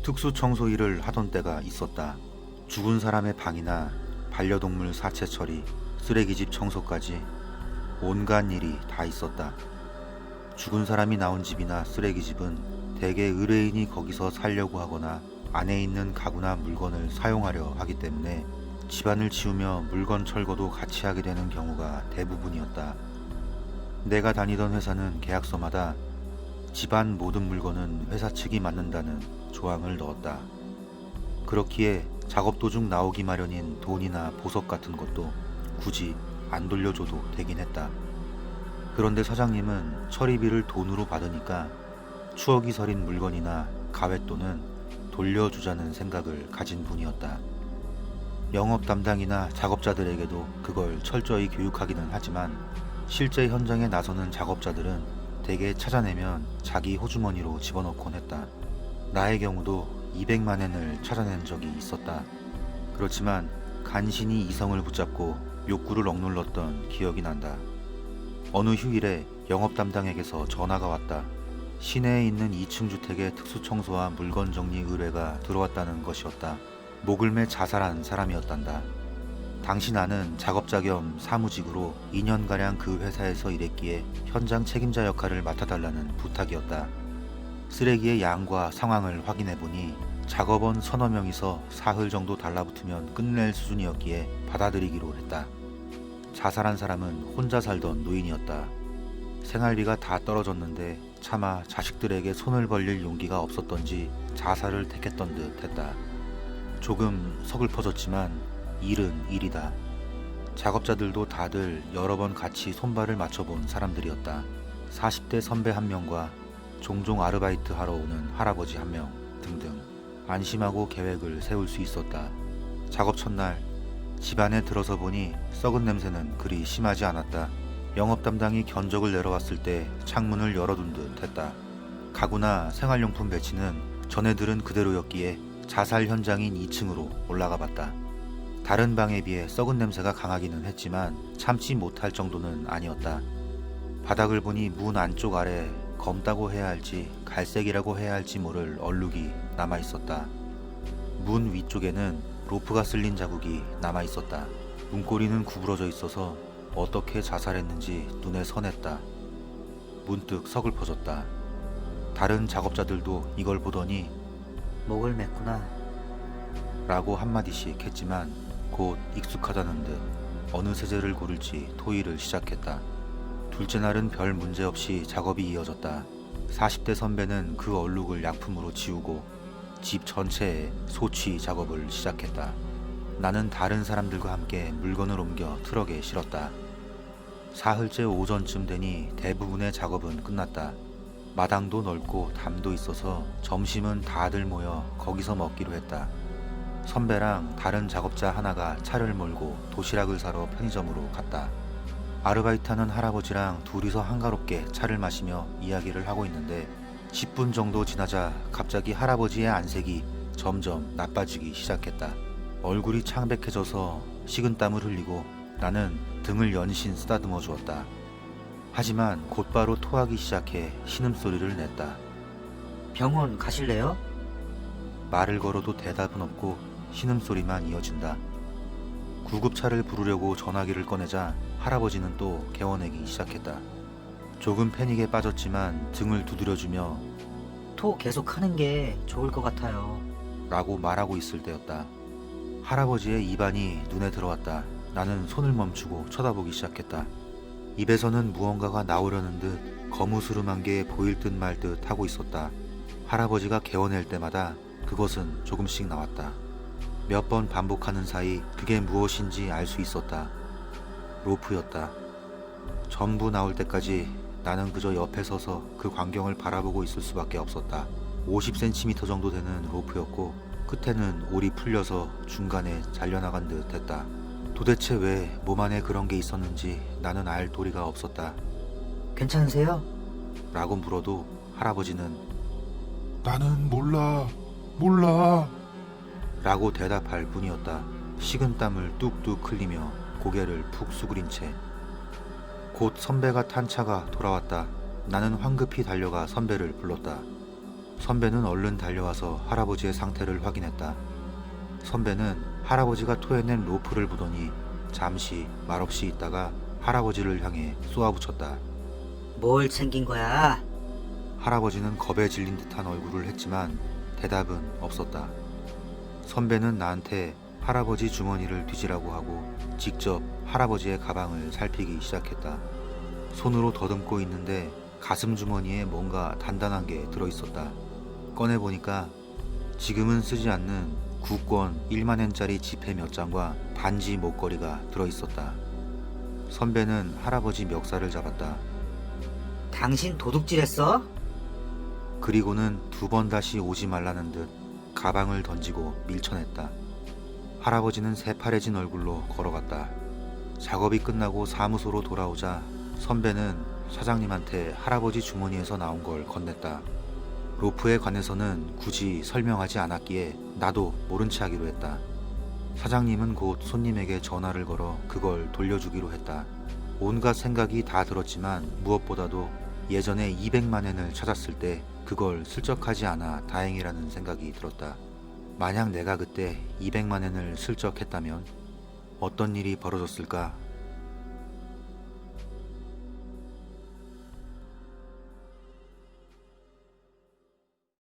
특수 청소 일을 하던 때가 있었다. 죽은 사람의 방이나 반려동물 사체 처리, 쓰레기집 청소까지 온갖 일이 다 있었다. 죽은 사람이 나온 집이나 쓰레기집은 대개 의뢰인이 거기서 살려고 하거나 안에 있는 가구나 물건을 사용하려 하기 때문에 집안을 치우며 물건 철거도 같이 하게 되는 경우가 대부분이었다. 내가 다니던 회사는 계약서마다 집안 모든 물건은 회사 측이 맡는다는 조항을 넣었다. 그렇기에 작업 도중 나오기 마련인 돈이나 보석 같은 것도 굳이 안 돌려줘도 되긴 했다. 그런데 사장님은 처리비를 돈으로 받으니까 추억이 서린 물건이나 가웻돈은 돌려주자는 생각을 가진 분이었다. 영업 담당이나 작업자들에게도 그걸 철저히 교육하기는 하지만 실제 현장에 나서는 작업자들은 대개 찾아내면 자기 호주머니로 집어넣곤 했다. 나의 경우도 200만 엔을 찾아낸 적이 있었다. 그렇지만 간신히 이성을 붙잡고 욕구를 억눌렀던 기억이 난다. 어느 휴일에 영업 담당에게서 전화가 왔다. 시내에 있는 2층 주택의 특수청소와 물건 정리 의뢰가 들어왔다는 것이었다. 목을 매 자살한 사람이었단다. 당시 나는 작업자 겸 사무직으로 2년가량 그 회사에서 일했기에 현장 책임자 역할을 맡아달라는 부탁이었다. 쓰레기의 양과 상황을 확인해보니 작업원 서너 명이서 사흘 정도 달라붙으면 끝낼 수준이었기에 받아들이기로 했다. 자살한 사람은 혼자 살던 노인이었다. 생활비가 다 떨어졌는데 차마 자식들에게 손을 벌릴 용기가 없었던지 자살을 택했던 듯 했다. 조금 서글퍼졌지만 일은 일이다. 작업자들도 다들 여러 번 같이 손발을 맞춰본 사람들이었다. 40대 선배 한 명과 종종 아르바이트 하러 오는 할아버지 한 명 등등 안심하고 계획을 세울 수 있었다. 작업 첫날 집안에 들어서 보니 썩은 냄새는 그리 심하지 않았다. 영업 담당이 견적을 내려왔을 때 창문을 열어둔 듯 했다. 가구나 생활용품 배치는 전에들은 그대로였기에 자살 현장인 2층으로 올라가 봤다. 다른 방에 비해 썩은 냄새가 강하기는 했지만 참지 못할 정도는 아니었다. 바닥을 보니 문 안쪽 아래 검다고 해야 할지 갈색이라고 해야 할지 모를 얼룩이 남아있었다. 문 위쪽에는 로프가 쓸린 자국이 남아있었다. 문고리는 구부러져 있어서 어떻게 자살했는지 눈에 선했다. 문득 서글퍼졌다. 다른 작업자들도 이걸 보더니 목을 맸구나. 라고 한마디씩 했지만 곧 익숙하다는 듯 어느 세제를 고를지 토의를 시작했다. 둘째 날은 별 문제 없이 작업이 이어졌다. 40대 선배는 그 얼룩을 약품으로 지우고 집 전체에 소취 작업을 시작했다. 나는 다른 사람들과 함께 물건을 옮겨 트럭에 실었다. 사흘째 오전쯤 되니 대부분의 작업은 끝났다. 마당도 넓고 담도 있어서 점심은 다들 모여 거기서 먹기로 했다. 선배랑 다른 작업자 하나가 차를 몰고 도시락을 사러 편의점으로 갔다. 아르바이트하는 할아버지랑 둘이서 한가롭게 차를 마시며 이야기를 하고 있는데 10분 정도 지나자 갑자기 할아버지의 안색이 점점 나빠지기 시작했다. 얼굴이 창백해져서 식은땀을 흘리고 나는 등을 연신 쓰다듬어 주었다. 하지만 곧바로 토하기 시작해 신음소리를 냈다. 병원 가실래요? 말을 걸어도 대답은 없고 신음소리만 이어진다. 구급차를 부르려고 전화기를 꺼내자 할아버지는 또 개워내기 시작했다. 조금 패닉에 빠졌지만 등을 두드려주며 토 계속 하는 게 좋을 것 같아요. 라고 말하고 있을 때였다. 할아버지의 입안이 눈에 들어왔다. 나는 손을 멈추고 쳐다보기 시작했다. 입에서는 무언가가 나오려는 듯 거무스름한 게 보일 듯 말 듯 하고 있었다. 할아버지가 개워낼 때마다 그것은 조금씩 나왔다. 몇 번 반복하는 사이 그게 무엇인지 알 수 있었다. 로프였다. 전부 나올 때까지 나는 그저 옆에 서서 그 광경을 바라보고 있을 수밖에 없었다. 50cm 정도 되는 로프였고 끝에는 올이 풀려서 중간에 잘려나간 듯 했다. 도대체 왜 몸 안에 그런 게 있었는지 나는 알 도리가 없었다. 괜찮으세요? 라고 물어도 할아버지는 나는 몰라. 라고 대답할 뿐이었다. 식은땀을 뚝뚝 흘리며 고개를 푹 수그린 채. 곧 선배가 탄 차가 돌아왔다. 나는 황급히 달려가 선배를 불렀다. 선배는 얼른 달려와서 할아버지의 상태를 확인했다. 선배는 할아버지가 토해낸 로프를 보더니 잠시 말없이 있다가 할아버지를 향해 쏘아붙였다. 뭘 챙긴 거야? 할아버지는 겁에 질린 듯한 얼굴을 했지만 대답은 없었다. 선배는 나한테 할아버지 주머니를 뒤지라고 하고 직접 할아버지의 가방을 살피기 시작했다. 손으로 더듬고 있는데 가슴 주머니에 뭔가 단단한 게 들어있었다. 꺼내보니까 지금은 쓰지 않는 구권 1만엔짜리 지폐 몇 장과 반지 목걸이가 들어있었다. 선배는 할아버지 멱살을 잡았다. 당신 도둑질했어? 그리고는 2번 다시 오지 말라는 듯 가방을 던지고 밀쳐냈다. 할아버지는 새파래진 얼굴로 걸어갔다. 작업이 끝나고 사무소로 돌아오자 선배는 사장님한테 할아버지 주머니에서 나온 걸 건넸다. 로프에 관해서는 굳이 설명하지 않았기에 나도 모른 체 하기로 했다. 사장님은 곧 손님에게 전화를 걸어 그걸 돌려주기로 했다. 온갖 생각이 다 들었지만 무엇보다도 예전에 200만엔을 찾았을 때 그걸 슬쩍하지 않아 다행이라는 생각이 들었다. 만약 내가 그때 200만엔을 슬쩍 했다면 어떤 일이 벌어졌을까